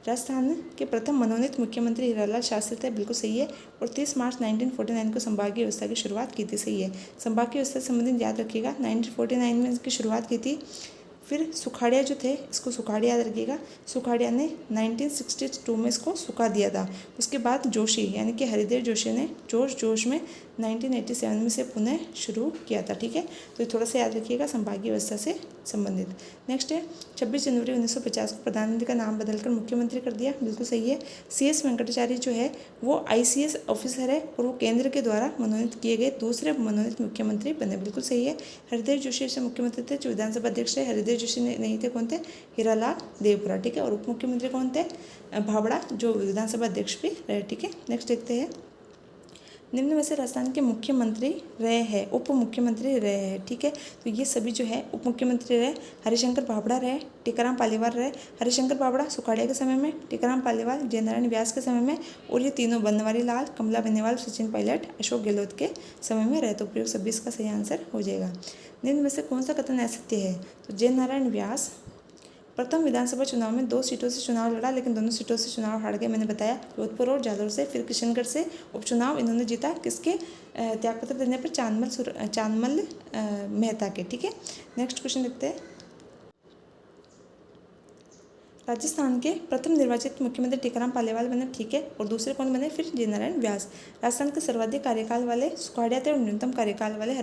राजस्थान के प्रथम मनोनीत मुख्यमंत्री हीरालाल शास्त्री थे, बिल्कुल सही है। और 30 मार्च 1949 को संभागीय व्यवस्था की शुरुआत की थी, सही है। संभागीय व्यवस्था से संबंधित याद रखिएगा, 1949 में इसकी शुरुआत की थी। फिर सुखाड़िया जो थे, इसको सुखाड़िया याद रखिएगा, सुखाड़िया ने 1962 में इसको सुखा दिया था। उसके बाद जोशी यानी कि हरिदेव जोशी ने जोश जोश में 1987 में से पुनः शुरू किया था। ठीक है, तो ये थोड़ा सा याद रखिएगा, संभागीय व्यवस्था से संबंधित। नेक्स्ट है 26 जनवरी 1950 को प्रधानमंत्री का नाम बदलकर मुख्यमंत्री कर दिया, बिल्कुल सही है। CS वेंकटाचार्य जो है वो ICS ऑफिसर है और वो केंद्र के द्वारा मनोनीत किए गए दूसरे मनोनीत मुख्यमंत्री बने, बिल्कुल सही है। हरिदेव जोशी से मुख्यमंत्री थे, जो विधानसभा अध्यक्ष थे। हरिदेव जोशी नहीं थे, कौन थे? हीरालाल देवपुरा। ठीक है, और उप मुख्यमंत्री कौन थे? भावड़ा, जो विधानसभा अध्यक्ष भी रहे। ठीक है, नेक्स्ट देखते हैं, निम्न में से राजस्थान के मुख्यमंत्री रहे हैं, उप मुख्यमंत्री रहे हैं। ठीक है, तो ये सभी जो है उप मुख्यमंत्री रहे। हरिशंकर भावड़ा रहे, टीकाराम पालीवाल रहे। हरिशंकर भावड़ा सुखाड़िया के समय में, टीकाराम पालीवाल जयनारायण व्यास के समय में, और ये तीनों बनवारी लाल, कमला बेनीवाल, सचिन पायलट, अशोक गहलोत के समय में रहे। तो प्रयोग 26 का सही आंसर हो जाएगा। निम्न में से कौन सा कथन असत्य है? तो जयनारायण व्यास प्रथम विधानसभा चुनाव में 2 सीटों से चुनाव लड़ा, लेकिन दोनों सीटों से चुनाव हार गए। मैंने बताया, जोधपुर और जालौर से, फिर किशनगढ़ से उपचुनाव इन्होंने जीता, किसके? त्यागपत्र देने पर चांदमल मेहता के। ठीक है, नेक्स्ट क्वेश्चन देखते हैं, राजस्थान के प्रथम निर्वाचित मुख्यमंत्री टीकाराम पालीवाल बने। ठीक है, और दूसरे कौन बने? फिर जयनारायण व्यास। राजस्थान के सर्वाधिक कार्यकाल वाले सुखाड़िया थे और न्यूनतम कार्यकाल वाले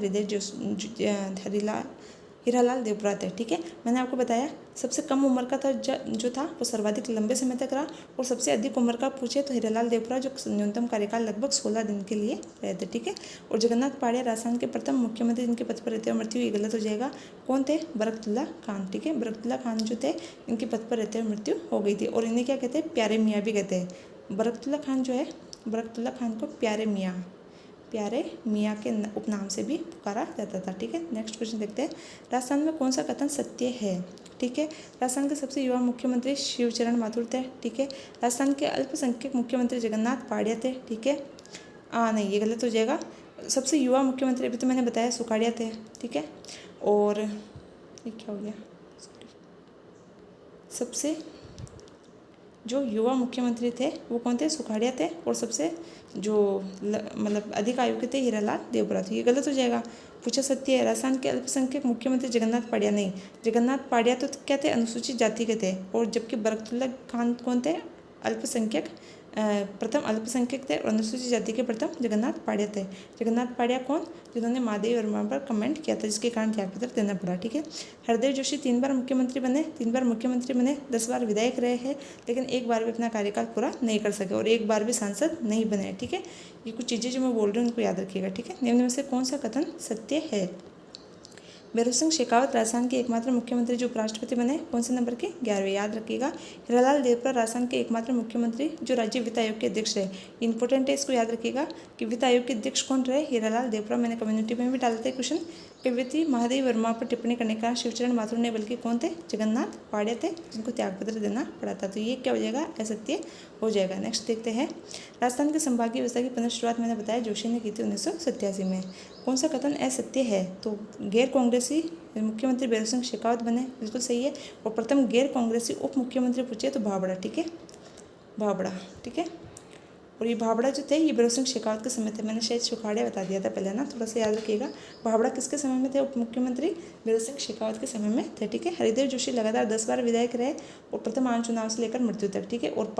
हीरालाल देवप्रा थे। ठीक है, मैंने आपको बताया सबसे कम उम्र का था जो था वो सर्वाधिक लंबे समय तक रहा, और सबसे अधिक उम्र का पूछे तो हीरालाल देवप्रा जो न्यूनतम कार्यकाल लगभग 16 दिन के लिए रहे थे। ठीक है, और जगन्नाथ पाड़िया राजस्थान के प्रथम मुख्यमंत्री जिनके पद पर रहते हुए मृत्यु, ये गलत हो जाएगा। कौन थे? बरकतुल्ला खान। ठीक है, बरकतुल्ला खान जो थे इनके पद पर रहते हुए मृत्यु हो गई थी, और इन्हें क्या कहते हैं? प्यारे मियाँ भी कहते हैं। बरकतुल्ला खान जो है, बरकतुल्ला खान को प्यारे मियाँ के उपनाम से भी पुकारा जाता था। ठीक है, नेक्स्ट क्वेश्चन देखते हैं। राजस्थान में कौन सा कथन सत्य है? ठीक है, राजस्थान के सबसे युवा मुख्यमंत्री शिवचरण माथुर थे। ठीक है, राजस्थान के अल्पसंख्यक मुख्यमंत्री जगन्नाथ पाड़िया थे। ठीक है, नहीं ये गलत हो जाएगा। सबसे युवा मुख्यमंत्री अभी तो मैंने बताया सुखाड़िया थे। ठीक है, और ये क्या हो गया? सबसे जो युवा मुख्यमंत्री थे वो कौन थे? सुखाड़िया थे, और सबसे जो मतलब अधिक आयु के थे हीरालाल देवप्रा थे। ये गलत हो जाएगा। पूछा सत्य है, राजस्थान के अल्पसंख्यक मुख्यमंत्री जगन्नाथ पाड़िया, नहीं, जगन्नाथ पाड़िया तो क्या थे? अनुसूचित जाति के थे, और जबकि बरकतुल्ला खान कौन थे? अल्पसंख्यक प्रथम अल्पसंख्यक थे, और अनुसूचित जाति के प्रथम जगन्नाथ पाड़िया थे। जगन्नाथ पाड़िया कौन? जिन्होंने महादेव वर्मा पर कमेंट किया था, जिसके कारण त्यागपत्र देना पड़ा। ठीक है, हरदेव जोशी 3 बार मुख्यमंत्री बने, 10 बार विधायक रहे हैं, लेकिन एक बार भी अपना कार्यकाल पूरा नहीं कर सके, और एक बार भी सांसद नहीं बने। ठीक है, ये कुछ चीज़ें जो मैं बोल रही हूँ उनको याद रखिएगा। ठीक है, निम्न में से कौन सा कथन सत्य है? भैरव सिंह शेखावत राजस्थान के एकमात्र मुख्यमंत्री जो उपराष्ट्रपति बने, कौन से नंबर के? 11वें, याद रखिएगा। हीरालाल देवप्रा राजस्थान के एकमात्र मुख्यमंत्री जो राज्य वित्त आयोग के अध्यक्ष रहे। इंपॉर्टेंट है, इसको याद रखिएगा कि वित्त आयोग के अध्यक्ष कौन रहे? हीरालाल देवप्रा। मैंने कम्युनिटी में भी डाला था क्वेश्चन। कवियत्री महादेव वर्मा पर टिप्पणी करने का शिवचरण माथुर ने, बल्कि कौन थे? जगन्नाथ पाड़िया थे, जिनको त्यागपत्र देना पड़ा था। तो ये क्या हो जाएगा? असत्य हो जाएगा। नेक्स्ट देखते हैं। राजस्थान की संभागीय व्यवस्था की पुनः मैंने बताया जोशी ने की थी 1987 में। कौन सा कथन असत्य है? तो गैर कांग्रेसी मुख्यमंत्री भैरव सिंह शेखावत बने, बिल्कुल सही है। और प्रथम गैर कांग्रेसी उप मुख्यमंत्री पूछे तो भाबड़ा। ठीक है, भाबड़ा। ठीक है, और ये भाबड़ा जो थे ये भैरव सिंह शेखावत के समय थे। मैंने शायद सुखाड़िया बता दिया था पहले ना, थोड़ा सा याद रखिएगा। भाबड़ा किसके समय में थे? उप मुख्यमंत्री भैरव सिंह शेखावत के समय में थे। ठीक है, हरिदेव जोशी लगातार 10 बार विधायक रहे, और प्रथम आम चुनाव से लेकर मृत्यु तक। ठीक है, और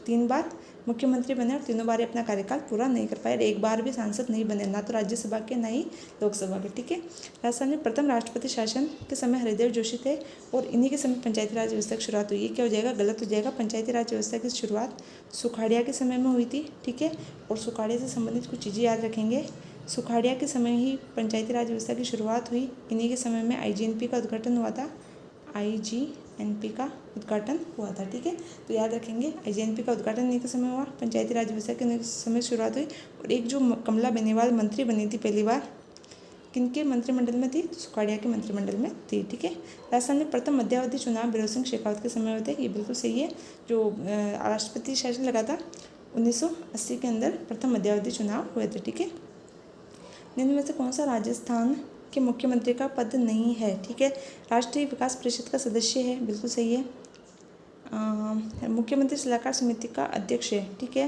3 बार मुख्यमंत्री बने, और तीनों बार अपना कार्यकाल पूरा नहीं कर पाए, एक बार भी सांसद नहीं बने, ना तो राज्यसभा के ना ही लोकसभा के। ठीक है, राजस्थान में प्रथम राष्ट्रपति शासन के समय हरिदेव जोशी थे, और इन्हीं के समय पंचायती राज व्यवस्था की शुरुआत हुई। ये क्या हो जाएगा? गलत हो जाएगा। पंचायती राज व्यवस्था की शुरुआत सुखाड़िया के समय में हुई थी। ठीक है, और सुखाड़िया से संबंधित कुछ चीज़ें याद रखेंगे। सुखाड़िया के समय ही पंचायती राज व्यवस्था की शुरुआत हुई। इन्हीं के समय में आईजीएनपी का उद्घाटन हुआ था। आईजीएनपी का उद्घाटन हुआ था। ठीक है, तो याद रखेंगे आईजीएनपी का उद्घाटन इन्हीं के समय हुआ, पंचायती राज व्यवस्था के समय शुरुआत हुई। और एक जो कमला बेनीवाल मंत्री बनी थी पहली बार, किनके मंत्रिमंडल में थी? तो सुखाड़िया के मंत्रिमंडल में थी। ठीक है, राजस्थान में प्रथम मध्यावधि चुनाव भैरव सिंह शेखावत के समय होते, ये बिल्कुल सही है। जो राष्ट्रपति शासन लगा था 1980 के अंदर प्रथम मध्यावधि चुनाव हुए थे। ठीक है, निम्न में से कौन सा राजस्थान के मुख्यमंत्री का पद नहीं है? ठीक है, राष्ट्रीय विकास परिषद का सदस्य है, बिल्कुल सही है। मुख्यमंत्री सलाहकार समिति का अध्यक्ष है। ठीक है,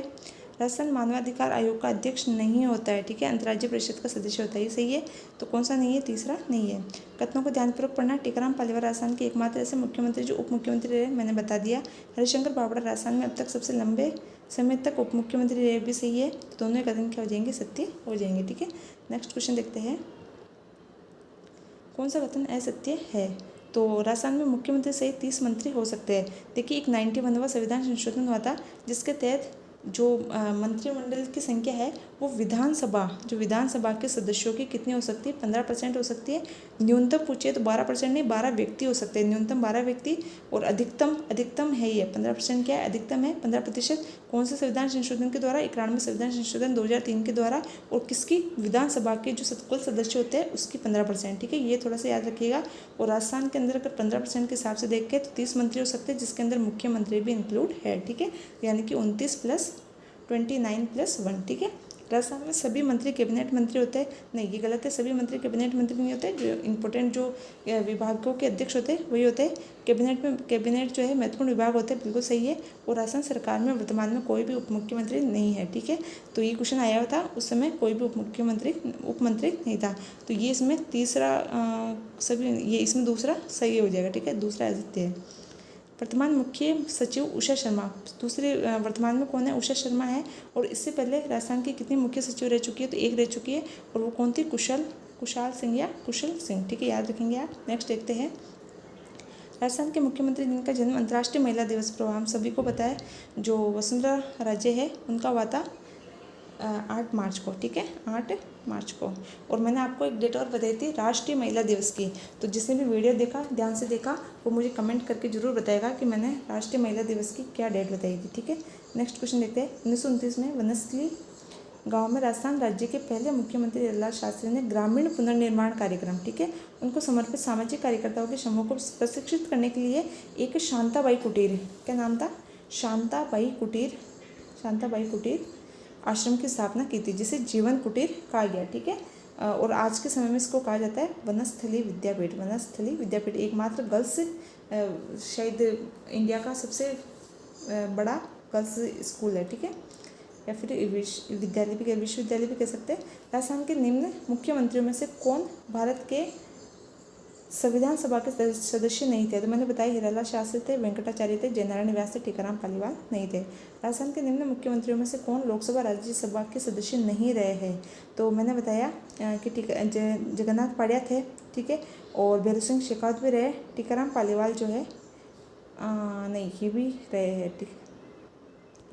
राजस्थान मानवाधिकार आयोग का अध्यक्ष नहीं होता है। ठीक है, अंतर्राज्यीय परिषद का सदस्य होता है, ये सही है। तो कौन सा नहीं है? तीसरा नहीं है। कथनों को ध्यानपूर्वक पढ़ना। टीकाराम पालीवाल राजस्थान के एकमात्र ऐसे मुख्यमंत्री जो उप मुख्यमंत्री रहे, मैंने बता दिया। हरिशंकर बाबड़ा राजस्थान में अब तक सबसे लंबे समय तक उप मुख्यमंत्री रहे, भी सही है। तो दोनों कथन क्या हो जाएंगे? सत्य हो जाएंगे। ठीक है, नेक्स्ट क्वेश्चन देखते हैं। कौन सा कथन असत्य है? तो राजस्थान में मुख्यमंत्री सहित 30 मंत्री हो सकते हैं। देखिए, एक 91वां संविधान संशोधन हुआ था, जिसके तहत जो मंत्रिमंडल की संख्या है वो विधानसभा के सदस्यों की कितनी हो सकती है? 15% हो सकती है। न्यूनतम पूछिए तो 12% नहीं, 12 व्यक्ति हो सकते हैं। न्यूनतम 12 व्यक्ति, और अधिकतम है ये 15% क्या है? अधिकतम है 15%। कौन से संविधान संशोधन के द्वारा? 91वें संविधान संशोधन 2003 के द्वारा। और किसकी? विधानसभा के जो कुल सदस्य होते हैं उसकी 15%। ठीक है, ये थोड़ा सा याद रखिएगा। और राजस्थान के अंदर अगर 15% के हिसाब से देखें तो 30 मंत्री हो सकते हैं, जिसके अंदर मुख्यमंत्री भी इंक्लूड है। ठीक है, यानी कि 29 + 29 + 1। ठीक है, राजस्थान में सभी मंत्री कैबिनेट मंत्री होते हैं, नहीं ये गलत है। सभी मंत्री कैबिनेट मंत्री नहीं होते। जो इंपॉर्टेंट जो विभागों के अध्यक्ष होते हैं वही होते हैं। कैबिनेट जो है महत्वपूर्ण विभाग होते हैं, बिल्कुल सही है। और राजस्थान सरकार में वर्तमान में कोई भी उप मुख्यमंत्री नहीं है। ठीक है, तो ये क्वेश्चन आया था, उस समय कोई भी उप मंत्री नहीं था। तो ये इसमें तीसरा ये इसमें दूसरा सही हो जाएगा। ठीक है, दूसरा असत्य है। वर्तमान मुख्य सचिव उषा शर्मा, दूसरे वर्तमान में कौन है? उषा शर्मा है। और इससे पहले राजस्थान की कितनी मुख्य सचिव रह चुकी है? तो एक रह चुकी है, और वो कौन थी? कुशाल सिंह या कुशल सिंह, ठीक है, याद रखेंगे आप। नेक्स्ट देखते हैं, राजस्थान के मुख्यमंत्री जिनका जन्म अंतर्राष्ट्रीय महिला दिवस पर हुआ, हम सभी को पता है, जो वसुंधरा राजे है उनका हुआ था 8 मार्च को, ठीक है, 8 मार्च को। और मैंने आपको एक डेट और बताई थी राष्ट्रीय महिला दिवस की, तो जिसने भी वीडियो देखा, ध्यान से देखा, वो मुझे कमेंट करके जरूर बताएगा कि मैंने राष्ट्रीय महिला दिवस की क्या डेट बताई थी, ठीक है। नेक्स्ट क्वेश्चन देखते हैं, 1929 में वनस्थली गांव में राजस्थान राज्य के पहले मुख्यमंत्री हिरालाल शास्त्री ने ग्रामीण पुनर्निर्माण कार्यक्रम, ठीक है, उनको समर्पित सामाजिक कार्यकर्ताओं के समूह को प्रशिक्षित करने के लिए एक शांताबाई कुटीर, क्या नाम था? शांताबाई कुटीर आश्रम की स्थापना की थी, जिसे जीवन कुटीर कहा गया, ठीक है। और आज के समय में इसको कहा जाता है वनस्थली विद्यापीठ, एकमात्र गर्ल्स शायद इंडिया का सबसे बड़ा गर्ल्स स्कूल है, ठीक है, या फिर विश्वविद्यालय भी कह सकते हैं। राजस्थान के निम्न मुख्यमंत्रियों में से कौन भारत के संविधान सभा के सदस्य नहीं थे? तो मैंने बताया, हिरालाल शास्त्री थे, वेंकटाचार्य थे, जयनारायण व्यास थे, टीकाराम पालीवाल नहीं थे। राजस्थान के निम्न मुख्यमंत्रियों में से कौन लोकसभा राज्यसभा के सदस्य नहीं रहे हैं? तो मैंने बताया कि जगन्नाथ पाड़िया थे, ठीक है, और भैरव सिंह शेखावत भी रहे, टीकाराम पालीवाल जो है नहीं, ये भी रहे हैं, ठीक,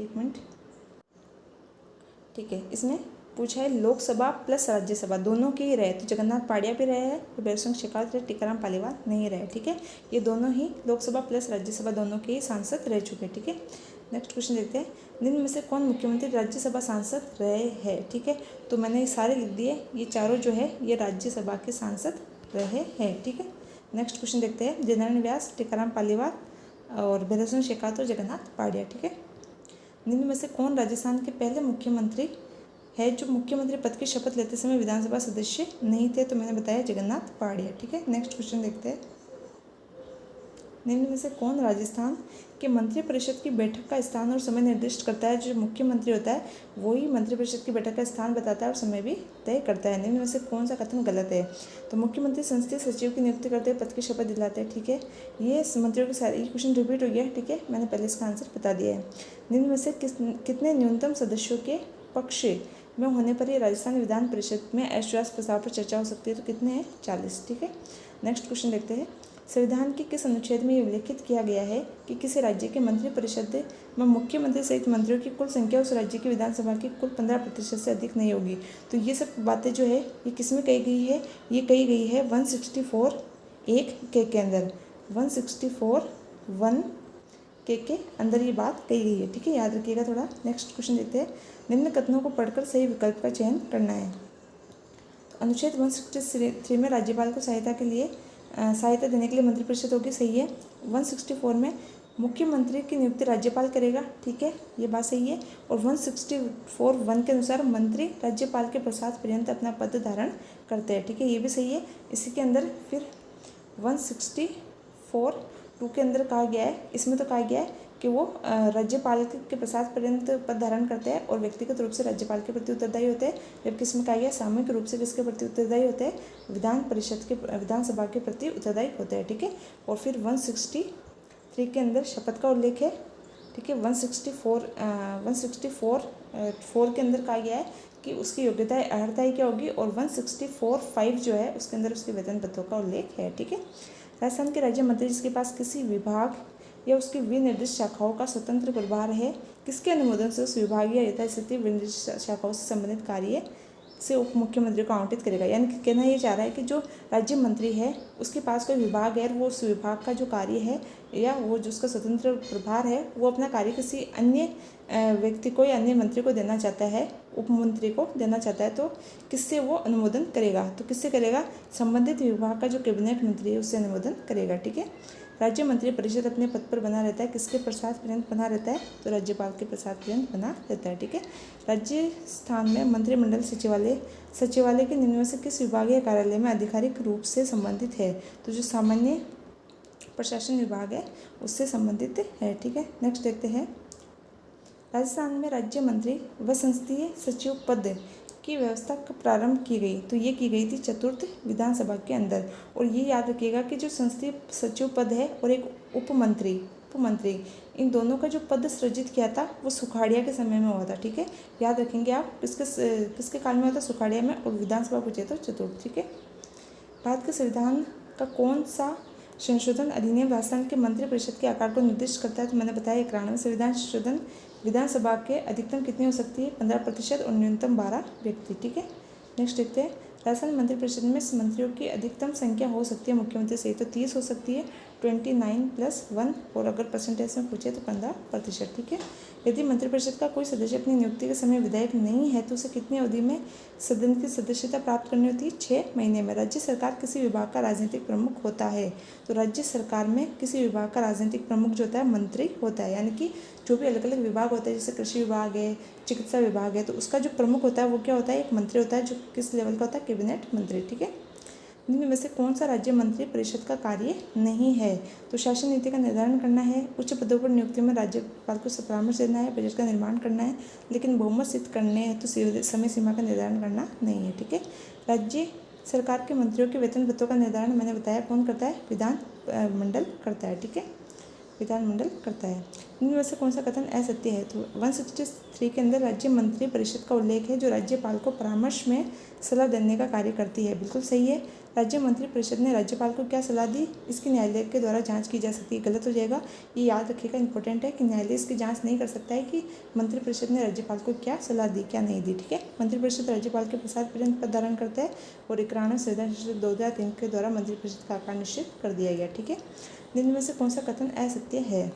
एक मिनट, ठीक है, इसमें पूछा है लोकसभा प्लस राज्यसभा दोनों के ही रहे, तो जगन्नाथ पाड़िया भी रहे हैं, भैरव सिंह शेखावत रहे, टीकाराम पालीवाल नहीं रहे, ठीक है, ये दोनों ही लोकसभा प्लस राज्यसभा दोनों के ही सांसद रह चुके हैं, ठीक है। नेक्स्ट क्वेश्चन देखते हैं, निम्न में से कौन मुख्यमंत्री राज्यसभा सांसद रहे हैं? ठीक है, तो मैंने ये सारे लिख दिए, ये चारों जो है ये राज्यसभा के सांसद रहे हैं, ठीक है। नेक्स्ट क्वेश्चन देखते हैं, जयनारायण व्यास, टीकाराम पालीवाल और भैरव सिंह शेखावत और जगन्नाथ पाड़िया, ठीक है। निम्न में से कौन राजस्थान के पहले मुख्यमंत्री है जो मुख्यमंत्री पद की शपथ लेते समय विधानसभा सदस्य नहीं थे? तो मैंने बताया जगन्नाथ पाड़िया, ठीक है। नेक्स्ट क्वेश्चन देखते हैं, निम्न में से कौन राजस्थान के मंत्रिपरिषद की बैठक का स्थान और समय निर्दिष्ट करता है? जो मुख्यमंत्री होता है वही मंत्रिपरिषद की बैठक का स्थान बताता है और समय भी तय करता है। निम्न में से कौन सा कथन गलत है? तो मुख्यमंत्री संसदीय सचिव की नियुक्ति करते हुए पद की शपथ दिलाते हैं, ठीक है, ये मंत्रियों के सारे, ये क्वेश्चन रिपीट हो गया, ठीक है, मैंने पहले इसका आंसर बता दिया है। निम्न में से कितने न्यूनतम सदस्यों के पक्ष में होने पर ही राजस्थान विधान परिषद में अविश्वास प्रस्ताव पर चर्चा हो सकती है? तो कितने हैं? 40, ठीक है। नेक्स्ट क्वेश्चन देखते हैं, संविधान के किस अनुच्छेद में ये उल्लेखित किया गया है कि किसी राज्य के मंत्रिपरिषद में मुख्यमंत्री सहित मंत्रियों की कुल संख्या उस राज्य की विधानसभा की कुल 15% से अधिक नहीं होगी? तो ये सब बातें जो है ये किस में कही गई है? ये कही गई है 164(1) के अंदर, 164(1) के अंदर ये बात कही गई है, ठीक है, याद रखिएगा थोड़ा। नेक्स्ट क्वेश्चन देखते हैं, निम्न कथनों को पढ़कर सही विकल्प का चयन करना है। तो अनुच्छेद 163 में राज्यपाल को सहायता देने के लिए मंत्रिपरिषद होगी, सही है। 164 में मुख्यमंत्री की नियुक्ति राज्यपाल करेगा, ठीक है, ये बात सही है। और 164(1) के अनुसार मंत्री राज्यपाल के प्रसाद पर्यंत अपना पद धारण करते हैं, ठीक है, ये भी सही है। इसी के अंदर फिर 164(2) के अंदर कहा गया है, इसमें तो कहा गया है कि वो राज्यपाल के प्रसाद पर्यंत पद धारण करते हैं और व्यक्तिगत रूप से राज्यपाल के प्रति उत्तरदायी होते हैं, जबकि इसमें कहा गया सामूहिक रूप से किसके प्रति उत्तरदायी होते हैं? विधानसभा के प्रति उत्तरदायी होते हैं, ठीक है। और फिर 163 के अंदर शपथ का उल्लेख है, ठीक है। 164 के अंदर कहा गया है कि उसकी योग्यता अर्हता क्या होगी, और 164(5) जो है उसके अंदर उसके वेतन पदों का उल्लेख है, ठीक है। राजस्थान के राज्य मंत्री जिसके पास किसी विभाग या उसकी विनिर्दिष्ट शाखाओं का स्वतंत्र प्रभार है, किसके अनुमोदन से उस विभाग या यथास्थिति विनिर्दिष्ट शाखाओं से संबंधित कार्य से उप मुख्यमंत्री को आवंटित करेगा? यानी कि कहना ये चाह रहा है कि जो राज्य मंत्री है उसके पास कोई विभाग है, वो उस विभाग का जो कार्य है या वो जो उसका स्वतंत्र प्रभार है वो अपना कार्य किसी अन्य व्यक्ति को या अन्य मंत्री को देना चाहता है, उप मंत्री को देना चाहता है, तो किससे वो अनुमोदन करेगा? तो किससे करेगा? संबंधित विभाग का जो कैबिनेट मंत्री है उससे अनुमोदन करेगा, ठीक है। राज्य मंत्री परिषद अपने पद पर बना रहता है, किसके प्रसाद पर्यंत बना रहता है? तो राज्यपाल के प्रसाद पर्यंत बना रहता है, ठीक है। राजस्थान में मंत्रिमंडल सचिवालय के निम्न में से किस विभागीय कार्यालय में आधिकारिक रूप से संबंधित है? तो जो सामान्य प्रशासन विभाग है उससे संबंधित है, ठीक है। नेक्स्ट देखते हैं, राजस्थान में राज्य मंत्री व संसदीय सचिव पद की व्यवस्था कब प्रारंभ की गई? तो ये की गई थी 4th विधानसभा के अंदर। और ये याद रखिएगा कि जो संसदीय सचिव पद है और एक उप मंत्री, इन दोनों का जो पद सृजित किया था वो सुखाड़िया के समय में हुआ था। ठीक है, याद रखेंगे आप, किसके काल में हुआ था? सुखाड़िया में। और विधानसभा पूछे तो चतुर्थ। ठीक है, भारत के संविधान का कौन सा संशोधन अधिनियम राजस्थान के मंत्रिपरिषद के आकार को निर्दिष्ट करता है? तो मैंने बताया 91 संविधान संशोधन विधानसभा के अधिकतम कितनी हो सकती है? 15% और न्यूनतम 12 व्यक्ति। ठीक है, नेक्स्ट देखते हैं, राजस्थान मंत्रिपरिषद में मंत्रियों की अधिकतम संख्या हो सकती है मुख्यमंत्री से तो 30 हो सकती है, 29+1, और अगर परसेंटेज में पूछे तो 15%। ठीक है, यदि मंत्रिपरिषद का कोई सदस्य अपनी नियुक्ति के समय विधायक नहीं है तो उसे कितनी अवधि में सदन की सदस्यता प्राप्त करनी होती है? 6 महीने में। राज्य सरकार किसी विभाग का राजनीतिक प्रमुख होता है? तो राज्य सरकार में किसी विभाग का राजनीतिक प्रमुख जो होता है मंत्री होता है, यानी कि जो भी अलग अलग विभाग होता है, जैसे कृषि विभाग है, चिकित्सा विभाग है, तो उसका जो प्रमुख होता है वो क्या होता है? एक मंत्री होता है, जो किस लेवल का होता है? कैबिनेट मंत्री। ठीक है, निम्न में से कौन सा राज्य मंत्री परिषद का कार्य नहीं है? तो शासन नीति का निर्धारण करना है, उच्च पदों पर नियुक्ति में राज्यपाल को परामर्श देना है, बजट का निर्माण करना है, लेकिन बहुमत सिद्ध करने है तो समय सीमा का निर्धारण करना नहीं है। ठीक है, राज्य सरकार के मंत्रियों के वेतन भत्तों का निर्धारण मैंने बताया कौन करता है? विधान मंडल करता है। ठीक है, विधानमंडल करता है। इनमें में से कौन सा कथन असत्य है? तो 163 के अंदर राज्य मंत्री परिषद का उल्लेख है जो राज्यपाल को परामर्श में सलाह देने का कार्य करती है। बिल्कुल सही है। राज्य मंत्री परिषद ने राज्यपाल को क्या सलाह दी? इसकी न्यायालय के द्वारा जांच की जा सकती है। गलत हो जाएगा, ये याद रखिएगा, इंपॉर्टेंट है कि न्यायालय इसकी जांच नहीं कर सकता है कि मंत्री परिषद ने राज्यपाल को क्या सलाह दी, क्या नहीं दी। ठीक है, मंत्री परिषद राज्यपाल के प्रसाद पर्यंत पद धारण करता है और 91 संविधान संशोधन 2003 के द्वारा मंत्री परिषद का आकार निश्चित कर दिया गया। ठीक है, निम्न में से कौन सा कथन असत्य है?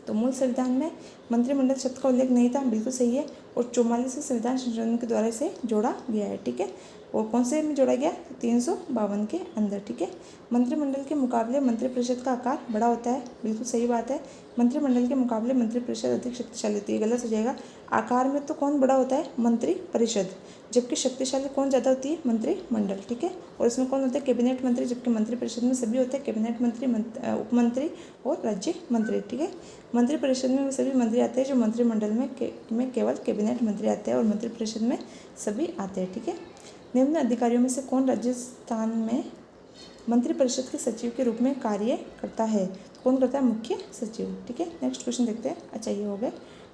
तो मूल संविधान में मंत्रिमंडल शब्द का उल्लेख नहीं था। बिल्कुल सही है। और 44वें संविधान संशोधन के द्वारा इसे जोड़ा गया है। ठीक है, और कौन से में जोड़ा गया? 352 के अंदर। ठीक है, मंत्रिमंडल के मुकाबले मंत्रिपरिषद का आकार बड़ा होता है। बिल्कुल सही बात है। मंत्रिमंडल के मुकाबले मंत्रिपरिषद अधिक शक्तिशाली होती है। गलत हो जाएगा। आकार में तो कौन बड़ा होता है? मंत्रिपरिषद, जबकि शक्तिशाली कौन ज़्यादा होती है? मंत्रिमंडल। ठीक है, और इसमें कौन होता है? कैबिनेट मंत्री, जबकि मंत्रिपरिषद में सभी होते हैं, कैबिनेट मंत्री, उप मंत्री और राज्य मंत्री। ठीक है, मंत्रिपरिषद में सभी मंत्री आते हैं जो मंत्रिमंडल में केवल कैबिनेट मंत्री आते हैं और मंत्रिपरिषद में सभी आते हैं। ठीक है, निम्न अधिकारियों में से कौन राजस्थान में मंत्रिपरिषद के सचिव के रूप में कार्य करता है? कौन करता है? मुख्य सचिव। ठीक है, नेक्स्ट क्वेश्चन देखते हैं। अच्छा, ये हो गए।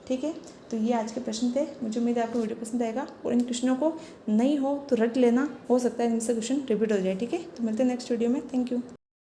ठीक है, तो ये आज के प्रश्न थे। मुझे उम्मीद है आपको वीडियो पसंद आएगा और इन क्वेश्चनों को नहीं हो तो रट लेना, हो सकता है इनसे क्वेश्चन रिपीट हो जाए। ठीक है, तो मिलते हैं नेक्स्ट वीडियो में। Thank you.